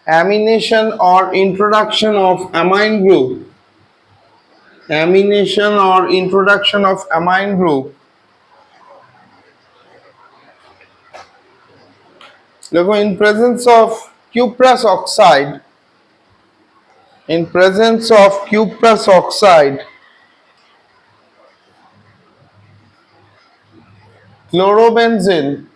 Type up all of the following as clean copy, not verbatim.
Amination or introduction of amine group. Amination or introduction of amine group. Look, in presence of cuprous oxide, in presence of cuprous oxide, chlorobenzene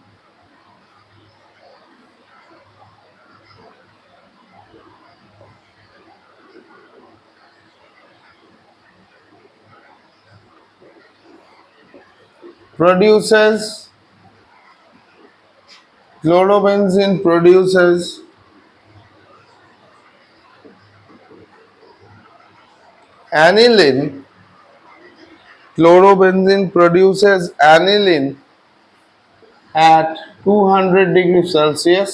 produces chlorobenzene produces aniline. Chlorobenzene produces aniline at 200 degrees Celsius.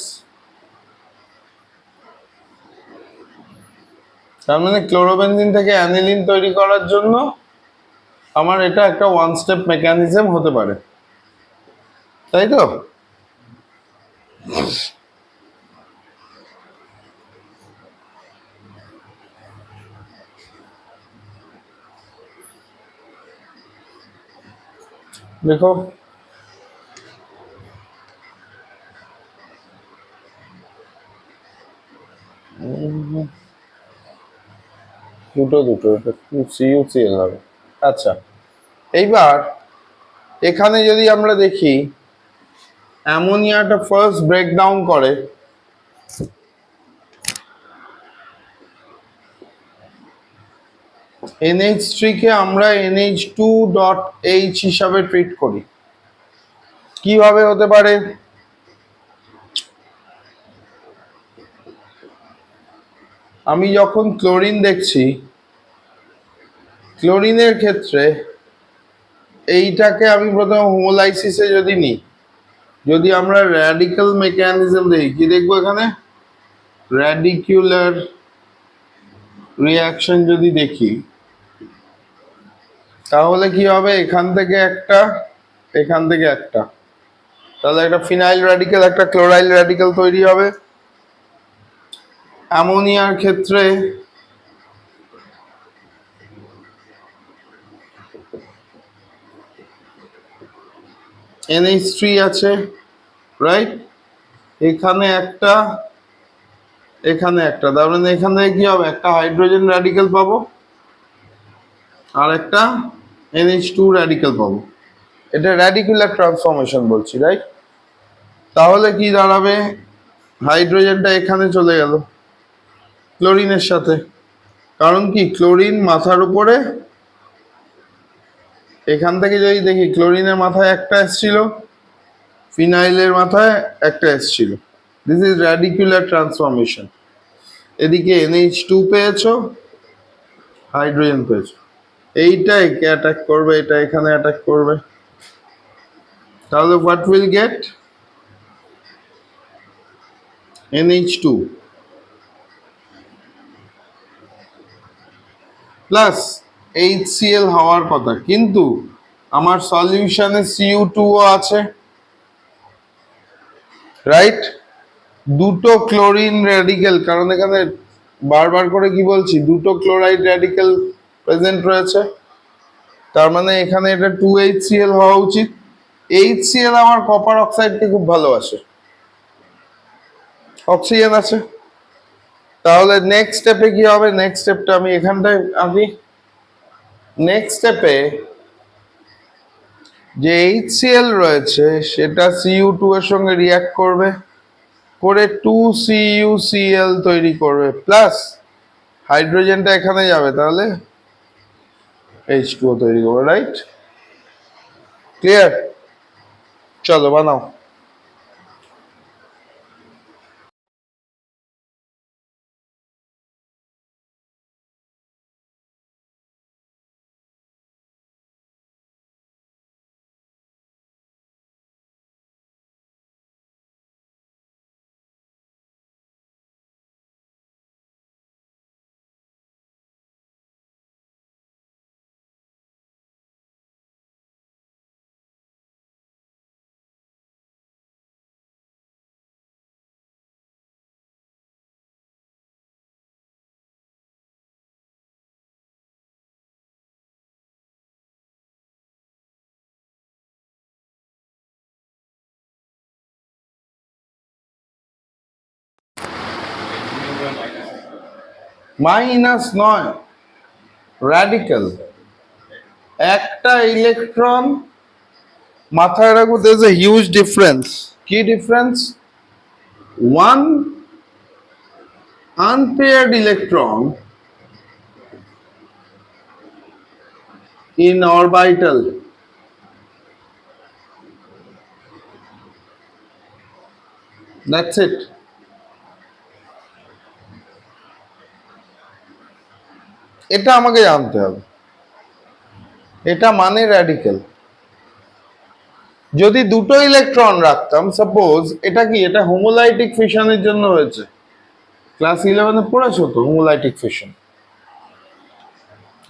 তার মানে chlorobenzene থেকে aniline তৈরি করার জন্য আমার এটা একটা one step mechanism হতে পারে, তাই তো? দেখো, দুটো দুটো সিইউসিএল হবে। আচ্ছা, এইবার এখানে যদি আমরা দেখি অ্যামোনিয়াটা ফার্স্ট ব্রেকডাউন করে NH3 কে আমরা NH2.H হিসাবে ট্রিট করি। কিভাবে হতে পারে? আমি যখন ক্লোরিন দেখছি, ক্লোরিনের ক্ষেত্রে এইটাকে আমি প্রথমে হোমোলাইসিসে যদি নিই, যদি আমরা র্যাডিক্যাল মেকানিজম দেখি, কি দেখবো এখানে? র্যাডিকুলার রিয়াকশন যদি দেখি, তাহলে কি হবে? এখান থেকে একটা, এখান থেকে একটা, তাহলে একটা ফিনাইল র্যাডিক্যাল, একটা ক্লোরাইল র্যাডিক্যাল তৈরি হবে। অ্যামোনিয়ার ক্ষেত্রে NH3 আছে, রাইট? এখানে একটা, এখানে একটা, তার মানে এখানে কি হবে? একটা হাইড্রোজেন র্যাডিক্যাল পাবো আর একটা NH2 র্যাডিক্যাল পাবো। এটা র্যাডিকুলার ট্রান্সফরমেশন বলছি, রাইট? তাহলে কি দাঁড়াবে? হাইড্রোজেনটা এখানে চলে গেল ক্লোরিনের সাথে, কারণ কি ক্লোরিন মাথার উপরে, এখান থেকে যদি দেখি ক্লোরিনের মাথায় একটা এসছিল, ফিনাইলের মাথায় একটা এসছিল। This is radicular transformation. এদিকে NH2 পেয়েছো, হাইড্রোজেন পেয়েছো, এইটা একে অ্যাটাক করবে, এটা এখানে অ্যাটাক করবে, তাহলে what will get? NH2 plus HCl হওয়ার কথা, কিন্তু আমার সলিউশনে Cu2 ও আছে, রাইট? দুটো ক্লোরিন র্যাডিক্যাল, কারণ এখানে বারবার করে কি বলছি, দুটো ক্লোরাইড র্যাডিক্যাল প্রেজেন্ট রয়েছে, তার মানে এখানে এটা 2HCl হওয়া উচিত। HCl আমার কপার অক্সাইডকে খুব ভালোবাসে, অক্সিজেন আছে, তাহলে নেক্সট স্টেপে কি হবে? নেক্সট স্টেপটা আমি এখানটায় আঁকি। নেক্সট স্টেপে যে HCl রয়েছে সেটা Cu2 এর সঙ্গে রিয়াক্ট করবে, করে 2CuCl তৈরি করবে, প্লাস হাইড্রোজেনটা এখানে যাবে, তাহলে H2O তৈরি করবে, রাইট? ক্লিয়ার? চলো বানাও। মাইনাস নয়, র্যাডিক্যাল। একটা ইলেকট্রন, মাথায় রাখবো, there is a huge difference. কি difference? One unpaired electron in orbital that's it. এটা আমাকে জানতে হবে, এটা মানে র্যাডিক্যাল। যদি দুটো ইলেকট্রন রাখতাম, সাপোজ এটা কি, এটা হোমোলাইটিক ফিশনের জন্য হয়েছে, ক্লাস 11-এ পড়েছো তো হোমোলাইটিক ফিশন,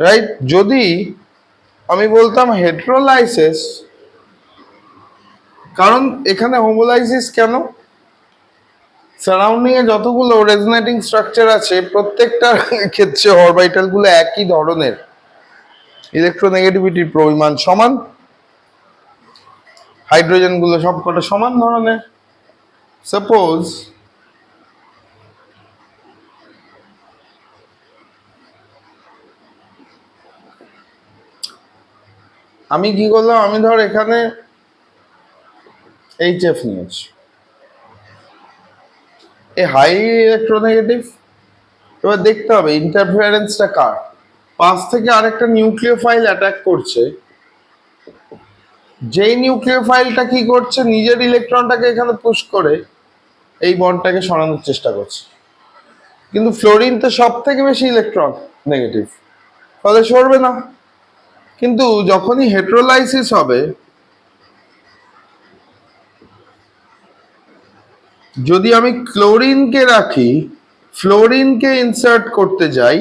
রাইট? যদি আমি বলতাম হেটেরোলাইসিস, কারণ এখানে হোমোলাইসিস কেন, সারাউন্ডিং এ যতগুলো রেজোনেটিং স্ট্রাকচার আছে প্রত্যেকটার ক্ষেত্রে অরবিটাল গুলো একই ধরনের, ইলেকট্রোনেগেটিভিটির পরিমাণ সমান, হাইড্রোজেন গুলো সবকটা সমান ধরনের। সাপোজ আমি কি করলাম, আমি ধর এখানে HF নিয়েছি, এ হাই ইলেকট্রোনেগেটিভ। এবার দেখতে হবে ইন্টারফারেন্সটা কার, পাশ থেকে আরেকটা নিউক্লিওফাইল অ্যাটাক করছে, যেই নিউক্লিওফাইলটা কি করছে, নিজের ইলেকট্রনটাকে এখানে পুশ করে এই বন্ডটাকে সরানোর চেষ্টা করছে, কিন্তু ফ্লোরিন তো সব থেকে বেশি ইলেকট্রন নেগেটিভ, ফলে সরবে না। কিন্তু যখনই হেটেরোলাইসিস হবে, যদি আমি ক্লোরিনকে রাখি, ফ্লোরিনকে ইনসার্ট করতে যাই,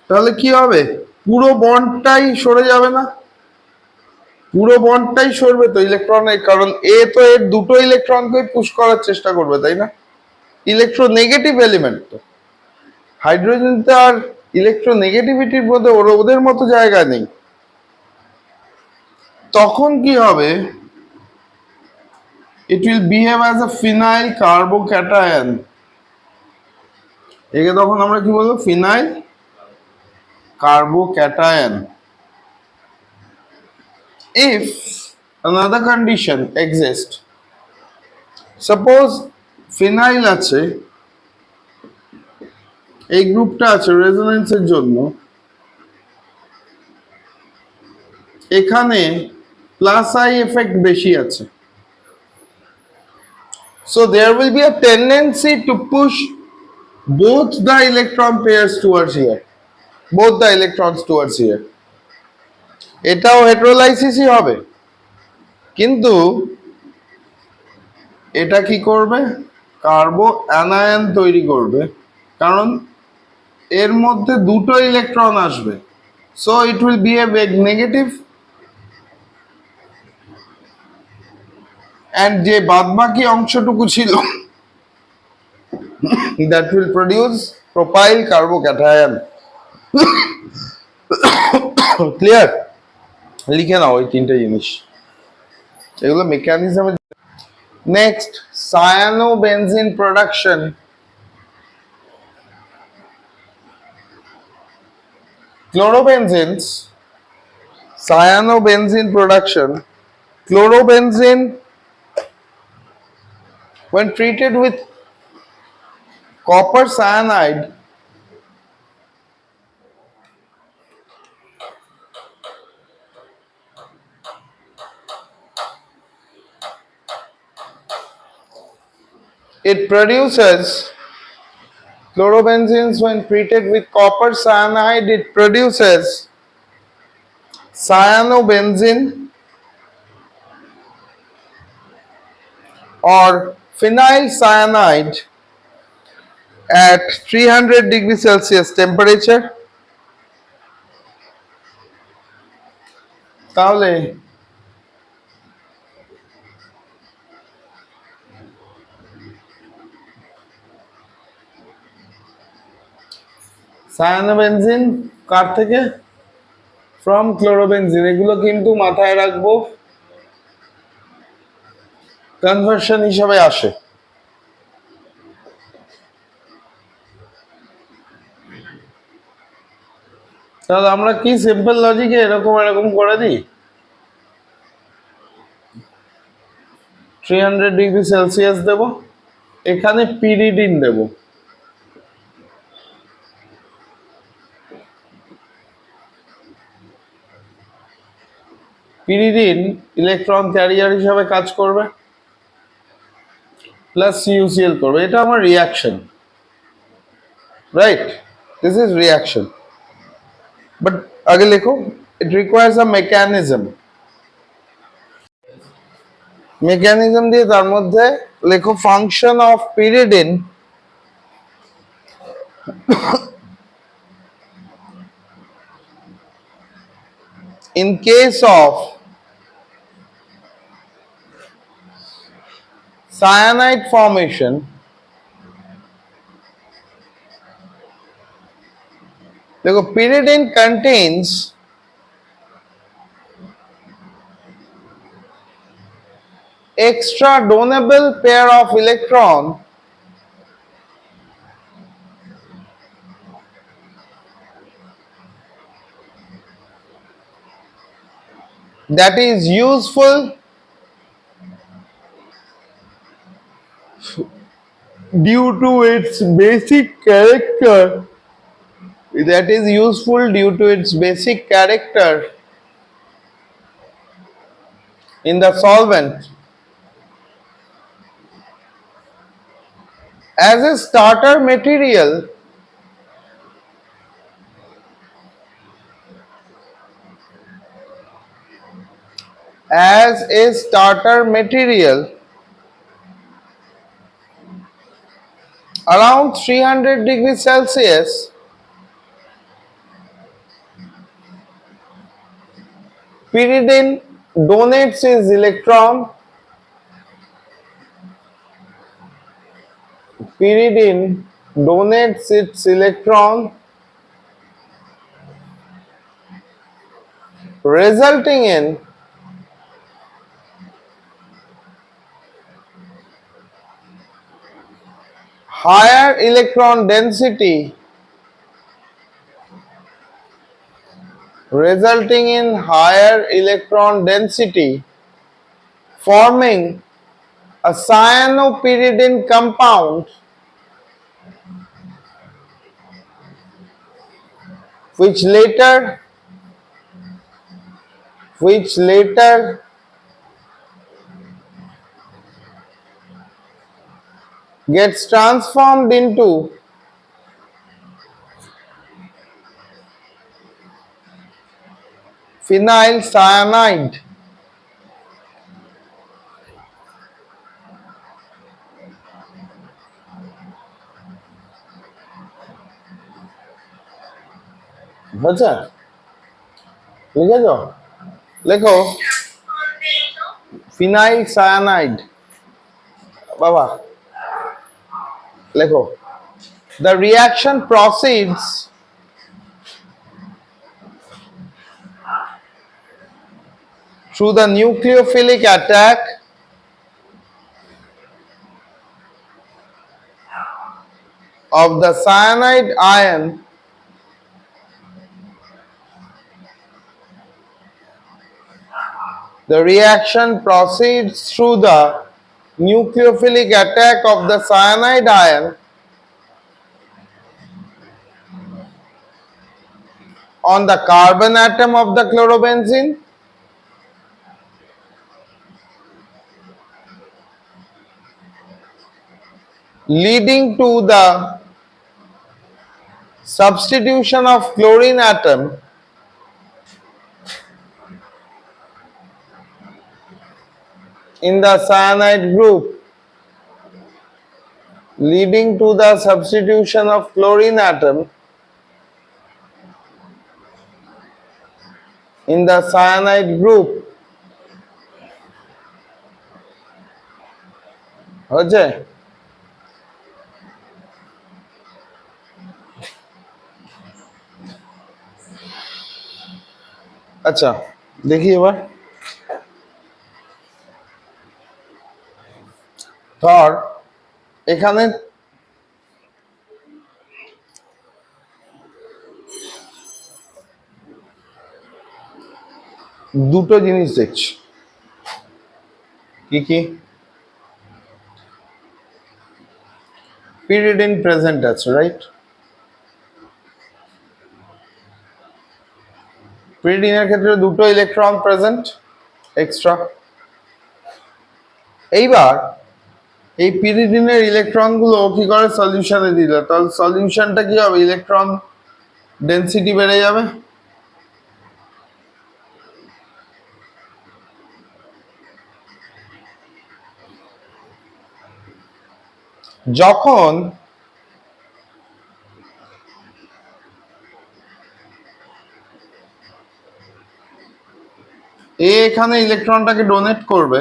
তাহলে কি হবে, পুরো বন্ডটাই সরে যাবে না? পুরো বন্ডটাই সরবে তো ইলেকট্রনের, কারণ এ তো এর দুটো ইলেকট্রনকে পুশ করার চেষ্টা করবে, তাই না? ইলেকট্রোনেগেটিভ এলিমেন্ট তো, হাইড্রোজেনতে আর ইলেকট্রোনেগেটিভিটির মধ্যে ওদের মতো জায়গা নেই। তখন কি হবে, it will behave as a phenyl carbocation, একে তখন আমরা কি বলবো, phenyl carbocation. If another condition exists, suppose phenyl আছে, এই গ্রুপটা আছে রেজোনেন্সের জন্য, এখানে প্লাস আই এফেক্ট বেশি আছে, so there will be a tendency to push both the electron pairs towards here, both the electrons towards here. এটাও হেটেরোলাইসিসই হবে, কিন্তু এটা কি করবে, কার্বো অ্যানায়ন তৈরি করবে, কারণ এর মধ্যে দুটো ইলেকট্রন আসবে, so it will be a negative, and যে বাদবাকি অংশটুকু ছিল that will produce propyl carbocation. Clear? লিখে নাও ওই তিনটে জিনিস, এগুলো mechanism. Next, cyanobenzene production. Chlorobenzene, cyanobenzene production. Chlorobenzene, when treated with copper cyanide, it produces, chlorobenzenes when treated with copper cyanide, it produces cyanobenzene or phenyl cyanide at 300 degrees Celsius temperature. তাহলে সায়ানোবেনজিন কার থেকে, from chlorobenzene. এগুলো কিন্তু মাথায় রাখবো, conversion হিসাবে আসে। তাহলে আমরা কি সিম্পল লজিকে এরকম এরকম করে দিই, 300°C দেব, এখানে পিরিডিন দেব। পিরিডিন ইলেকট্রন ক্যারিয়ার হিসাবে কাজ করবে, প্লাস CuCl করবে। এটা আমার reaction, right? This is reaction. But আগে লেখো, it requires a mechanism. Mechanism দিয়ে তার মধ্যে লেখো function of pyridine in case of cyanide formation देखो pyridine contains extra donable pair of electron that is useful due to its basic character, that is useful due to its basic character in the solvent. As a starter material, around 300°C, pyridine donates its electron. Pyridine donates its electron, resulting in higher electron density, forming a cyanopyridine compound which later gets transformed into phenyl cyanide. বুঝছো? লিখেছো? লেখো phenyl cyanide। বাবা লেখো, the reaction proceeds through the nucleophilic attack of the cyanide ion the reaction proceeds through the nucleophilic attack of the cyanide ion on the carbon atom of the chlorobenzene, leading to the substitution of chlorine atom in the cyanide group, leading to the substitution of chlorine atom in the cyanide group। হচ্ছে? আচ্ছা দেখি এবার, ধর এখানে দুটো জিনিস দেখছি। কি কি? পিরিডিন প্রেজেন্ট আছে, রাইট? পিরিডিনের ক্ষেত্রে দুটো ইলেকট্রন প্রেজেন্ট এক্সট্রা। এইবার এই পিরিডিনের ইলেকট্রন গুলো কি করে সলিউশনে দিলে, তাহলে সলিউশনটা কি হবে? ইলেকট্রন ডেনসিটি বেড়ে যাবে। যখন এখানে ইলেকট্রনটাকে ডোনেট করবে,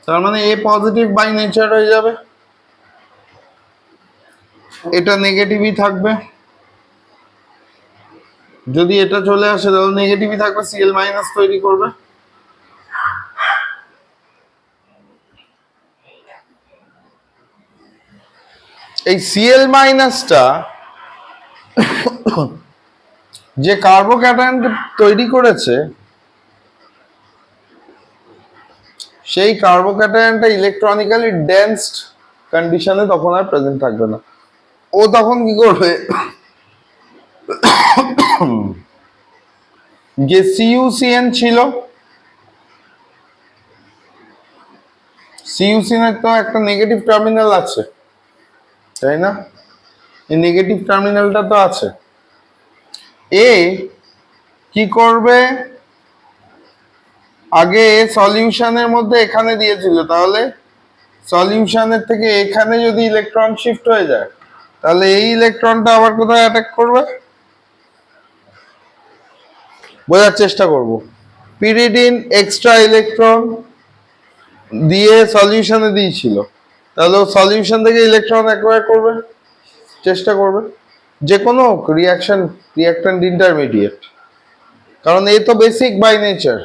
তার মানে এ পজিটিভ বাই নেচার হয়ে যাবে, এটা নেগেটিভই থাকবে। যদি এটা চলে আসে তাহলে নেগেটিভই থাকবে, সিএল মাইনাস তৈরি করবে। এই সিএল মাইনাসটা যে কার্বোক্যাটায়নকে তৈরি করেছে, সেই কার্বোক্যাটায়নটা ইলেকট্রনিক্যালি ডেন্সড কন্ডিশনে তখন আর প্রেজেন্ট থাকবে না। ও তখন কি করবে, যে সিইউসিএন ছিল, সিইউসিএন এর তো একটা নেগেটিভ টার্মিনাল আছে, তাই না? এই নেগেটিভ টার্মিনালটা তো আছে। এ কি করবে, আগে সলিউশনের মধ্যে এখানে দিয়েছিল, তাহলে সলিউশনের থেকে এখানে যদি ইলেকট্রন শিফট হয়ে যায়, তাহলে এই ইলেকট্রনটা আবার কোথায় অ্যাটাক করবে? বোঝার চেষ্টা করব। পিরিডিন এক্সট্রা ইলেকট্রন দিয়ে সলিউশনে দিয়েছিল, তাহলে ও সলিউশন থেকে ইলেকট্রন অ্যাকোয়ার করবে, চেষ্টা করবে, যে কোনো রিয়াকশন রিয়াক্ট্যান্ট ইন্টারমিডিয়েট, কারণ এ তো বেসিক বাই নেচার,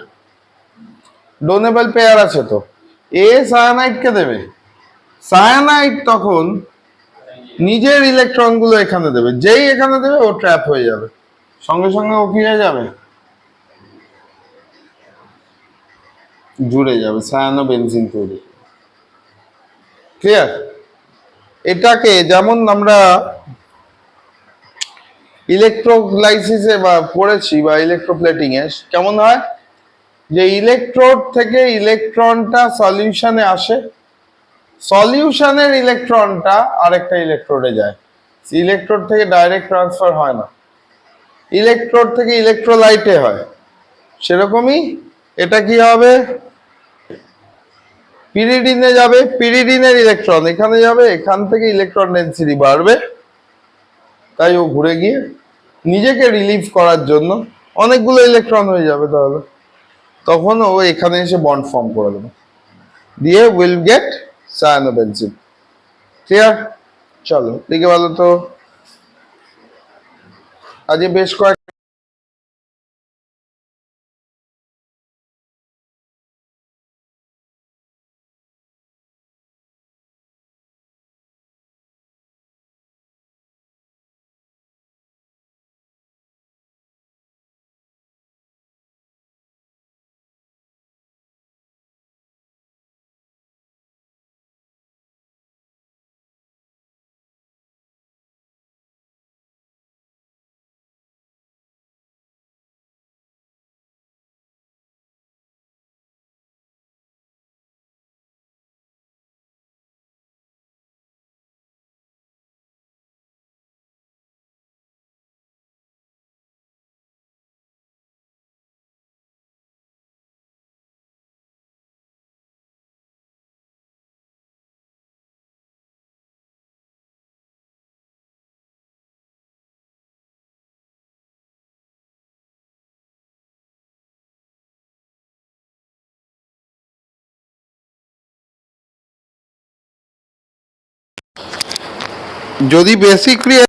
ডোনেবল পেয়ার আছে। তো এ সায়ানাইডকে দেবে, সায়ানাইড তখন নিজের ইলেকট্রনগুলো এখানে দেবে, যেই এখানে দেবে ও ট্র্যাপ হয়ে যাবে, সঙ্গে সঙ্গে ও কি হয়ে যাবে, জুড়ে যাবে, সায়ানো বেনজিন তৈরি। ক্লিয়ার? এটাকে যেমন আমরা ইলেকট্রোলাইসিসে বা পড়েছি বা ইলেকট্রোপ্লেটিং এ কেমন হয়, যে ইলেকট্রোড থেকে ইলেকট্রনটা সলিউশনে আসে, সলিউশনের ইলেকট্রনটা আরেকটা ইলেকট্রোডে যায়, ইলেকট্রোড থেকে ডাইরেক্ট ট্রান্সফার হয় না, ইলেকট্রোড থেকে ইলেকট্রোলাইটে হয়। সেরকমই এটা কি হবে, পিরিডিনে যাবে, পিরিডিনের ইলেকট্রন এখানে যাবে, এখান থেকে ইলেকট্রন ডেনসিটি বাড়বে, তাই ও ঘুরে গিয়ে নিজেকে রিলিভ করার জন্য অনেকগুলো ইলেকট্রন হয়ে যাবে, তাহলে তখন ও এখানে এসে বন্ড ফর্ম করে দেবে, দিয়ে উইল গেট সায়ানোবেনজিন। ক্লিয়ার? চলো দেখে ভালো তো, আজকে বেশ কয়েক যদি বেসিক ক্রিয়া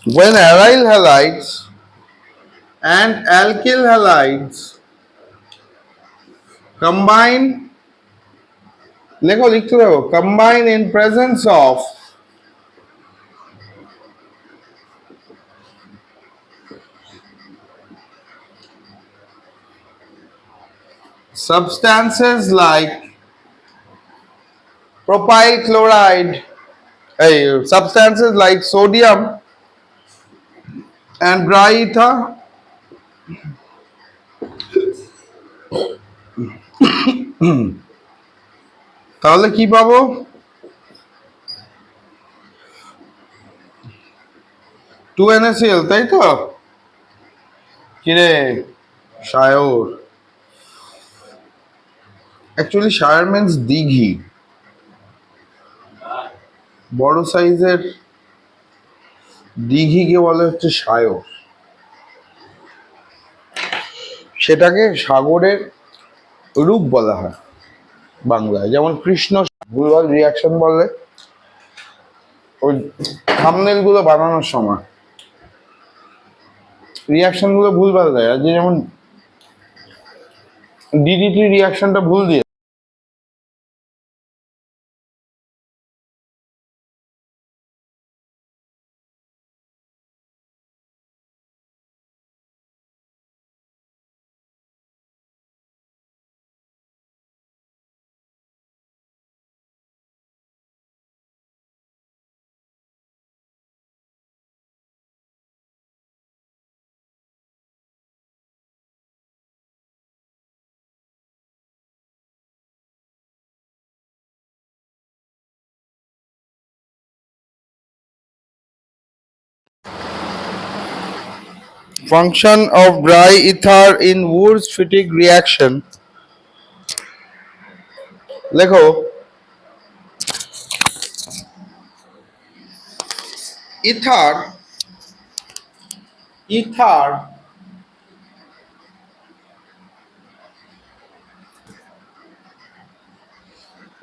When aryl halides and alkyl halides combine, লেখো লিখতে থাকো, combine in presence of substances like propyl chloride, substances like sodium and dry ether, তাহলে কি পাবো? 2NaCl, তাই তো? কিরে সায়র, অ্যাকচুয়ালি সায়র মিন্স দিঘি, বড় সাইজের দিঘিকে বলে হচ্ছে সায়র। সেটাকে সাগরের রূপ বলা হয় বাংলায়, যেমন কৃষ্ণ, ভুলভাল রিয়াকশন বলে ওই থাম্বনেল গুলো বানানোর সময় রিয়াকশন গুলো ভুলভাল দেয়, আজকে যেমন ডিডিটি রিয়াকশনটা ভুল দিয়ে। Function of dry ether in Wurtz-Fittig reaction, লেখো ether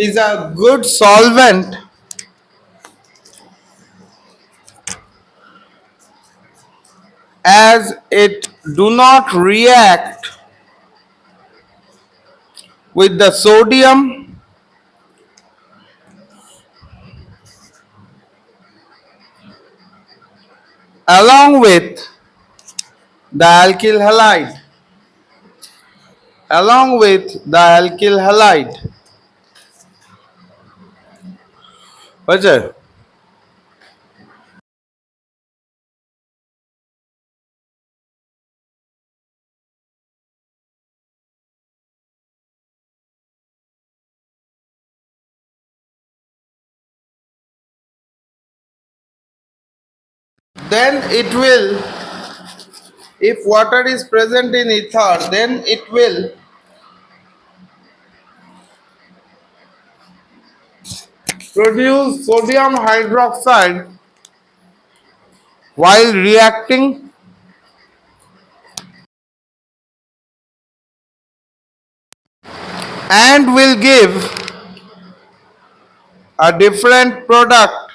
is a good solvent as it do not react with the sodium along with the alkyl halide, বুঝছে? Then it will, if water is present in ether, then it will produce sodium hydroxide while reacting and will give a different product